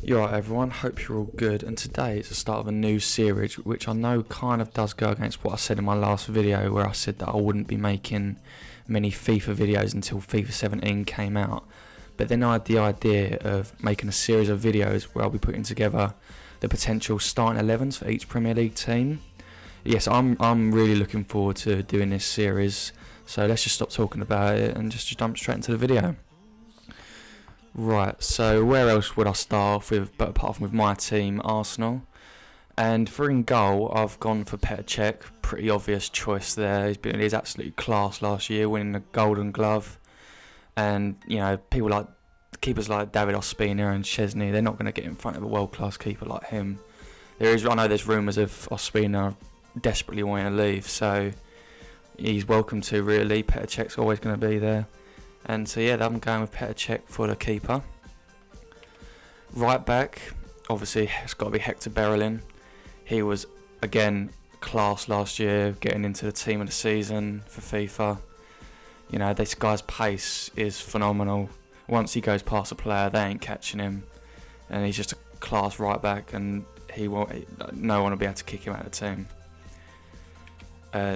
You alright everyone, hope you're all good, and today is the start of a new series which I know kind of does go against what I said in my last video, where I said that I wouldn't be making many FIFA videos until FIFA 17 came out. But then I had the idea of making a series of videos where I'll be putting together the potential starting 11s for each Premier League team. Yes, I'm really looking forward to doing this series, so let's just stop talking about it and just jump straight into the video. Right, so where else would I start off with but apart from with my team, Arsenal? And for in goal, I've gone for Petr Cech. Pretty obvious choice there. He's absolutely class last year, winning the Golden Glove. And you know, keepers like David Ospina and Chesney, they're not going to get in front of a world-class keeper like him. I know there's rumours of Ospina desperately wanting to leave, so he's welcome to really. Petr Cech's always going to be there. And so yeah, I'm going with Petr Cech for the keeper. Right back, obviously it's got to be Hector Bellerin. He was again class last year, getting into the team of the season for FIFA. You know, this guy's pace is phenomenal. Once he goes past a player, they ain't catching him, and he's just a class right back, and no one will be able to kick him out of the team.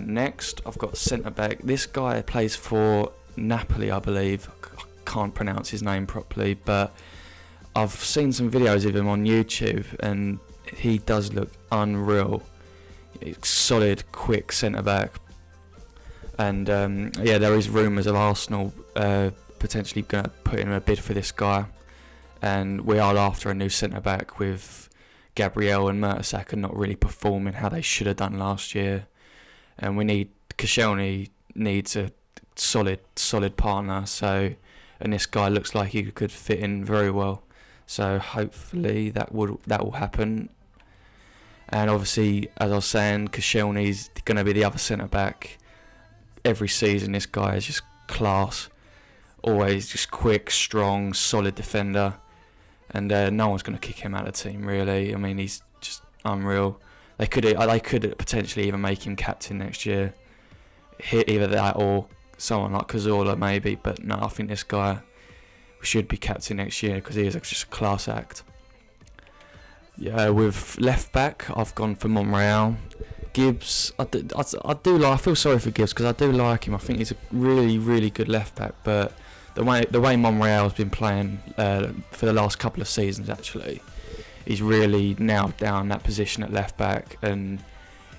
Next, I've got centre back. This guy plays for Napoli, I believe. I can't pronounce his name properly, but I've seen some videos of him on YouTube and he does look unreal. Solid, quick centre back. And yeah, there is rumours of Arsenal potentially going to put in a bid for this guy, and we are after a new centre back with Gabriel and Mertesacker not really performing how they should have done last year, and Koscielny needs a solid partner, and this guy looks like he could fit in very well, so hopefully that will happen. And obviously, as I was saying, Koscielny's going to be the other centre back every season. This guy is just class, always just quick, strong, solid defender, and no one's going to kick him out of the team really. I mean, he's just unreal. They could potentially even make him captain next year, either that or someone like Cazorla maybe, but no, I think this guy should be captain next year because he is just a class act. Yeah, with left back, I've gone for Monreal. Gibbs, I feel sorry for Gibbs because I do like him. I think he's a really good left back, but the way Monreal's been playing for the last couple of seasons, actually, he's really nailed down that position at left back, and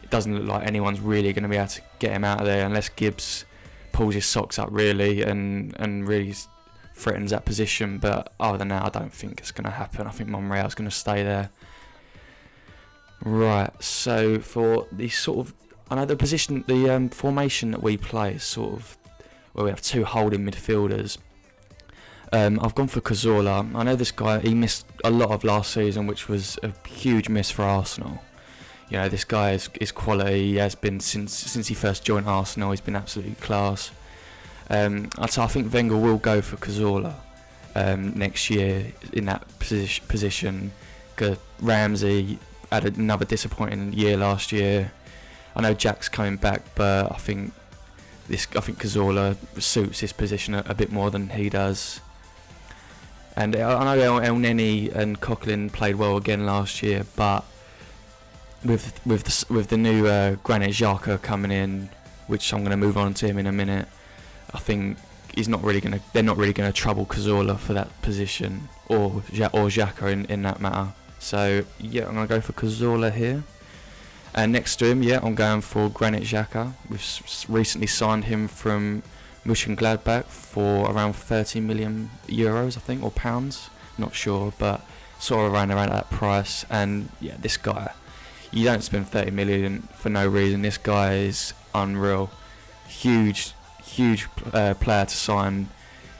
it doesn't look like anyone's really going to be able to get him out of there unless Gibbs pulls his socks up really and really threatens that position. But other than that, I don't think it's going to happen. I think Monreal's going to stay there. Right, so for the I know the formation that we play is sort of where we have two holding midfielders. I've gone for Cazorla. I know this guy, he missed a lot of last season, which was a huge miss for Arsenal. You know, this guy is quality. He has been since he first joined Arsenal. He's been absolutely class. So I think Wenger will go for Cazorla next year in that position. Because Ramsey had another disappointing year last year. I know Jack's coming back, but I think Cazorla suits his position a bit more than he does. And I know El Neni and Coquelin played well again last year, but with the new Granit Xhaka coming in, which I'm going to move on to him in a minute, I think they're not really going to trouble Cazorla for that position, or Xhaka in that matter. So yeah, I'm going to go for Cazorla here. And next to him, yeah, I'm going for Granit Xhaka. We've recently signed him from Mönchengladbach for around 30 million euros, I think, or pounds, not sure, but sort of around that price. And yeah, this guy, you don't spend 30 million for no reason. This guy is unreal. Huge player to sign.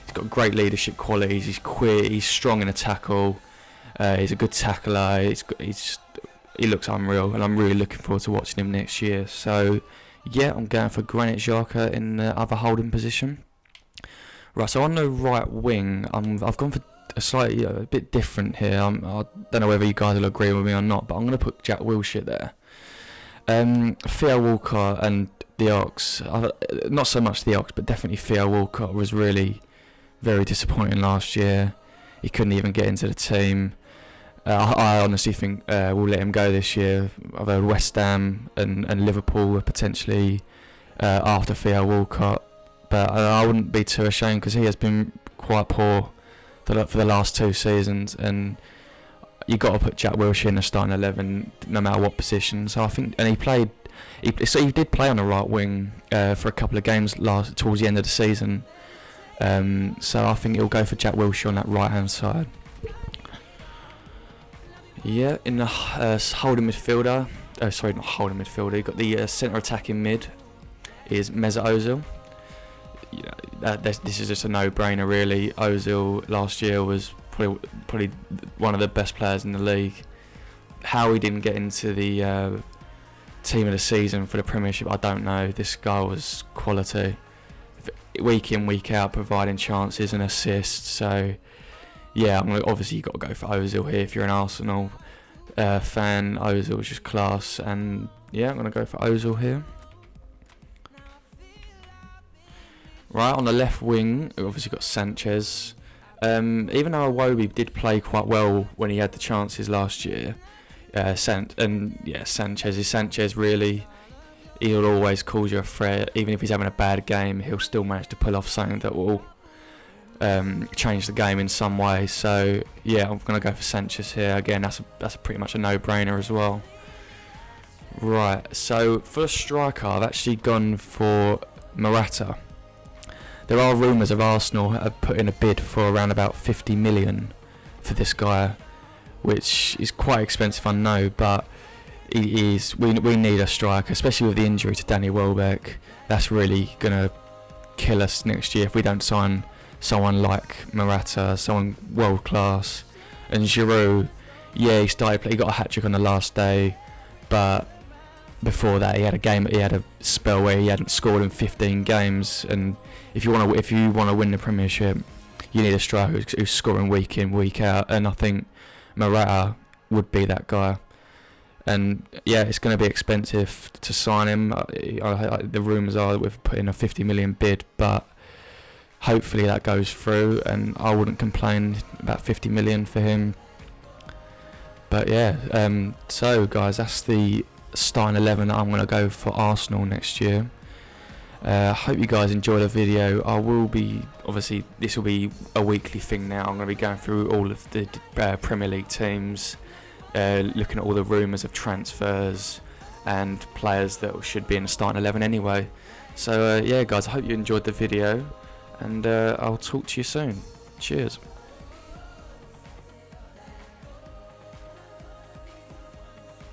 He's got great leadership qualities. He's quick. He's strong in a tackle. He's a good tackler. He looks unreal, and I'm really looking forward to watching him next year. So yeah, I'm going for Granit Xhaka in the other holding position. Right, so on the right wing, I've gone for a bit different here. I don't know whether you guys will agree with me or not, but I'm going to put Jack Wilshere there. Theo Walcott and the Ox, not so much the Ox, but definitely Theo Walcott was really very disappointing last year. He couldn't even get into the team. I honestly think we'll let him go this year. I've heard West Ham and Liverpool potentially after Theo Walcott, but I wouldn't be too ashamed because he has been quite poor for the last 2 seasons, and you got to put Jack Wilshere in the starting 11 no matter what position. So I think, and he did play on the right wing for a couple of games towards the end of the season. So I think he'll go for Jack Wilshere on that right hand side. Yeah, in the holding midfielder, sorry, not holding midfielder, you've got the centre attacking mid is Mesut Ozil. This is just a no-brainer really. Ozil last year was probably one of the best players in the league. How he didn't get into the team of the season for the Premiership, I don't know. This guy was quality, week in, week out, providing chances and assists. So yeah, obviously you've got to go for Ozil here if you're an Arsenal fan. Ozil is just class, and yeah, I'm going to go for Ozil here. Right, on the left wing, we've obviously got Sanchez. Even though Iwobi did play quite well when he had the chances last year, Sanchez really, he'll always cause you a threat. Even if he's having a bad game, he'll still manage to pull off something that will change the game in some way. So yeah, I'm going to go for Sanchez here. Again, that's pretty much a no-brainer as well. Right, so for the striker, I've actually gone for Morata. There are rumours of Arsenal have put in a bid for around about 50 million for this guy, which is quite expensive, I know, but we need a striker, especially with the injury to Danny Welbeck. That's really going to kill us next year if we don't sign someone like Morata, someone world class. And Giroud, yeah, he got a hat-trick on the last day, but before that he had a spell where he hadn't scored in 15 games, and if you want to win the Premiership, you need a striker who's scoring week in, week out, and I think Morata would be that guy. And yeah, it's going to be expensive to sign him. The rumours are that we've put in a 50 million bid, but hopefully that goes through, and I wouldn't complain about 50 million for him. But yeah, so guys, that's the starting 11 that I'm going to go for Arsenal next year. Hope you guys enjoy the video. I will be, obviously this will be a weekly thing now. I'm going to be going through all of the Premier League teams, looking at all the rumours of transfers and players that should be in the starting 11 anyway. So yeah guys, I hope you enjoyed the video, and I'll talk to you soon. Cheers.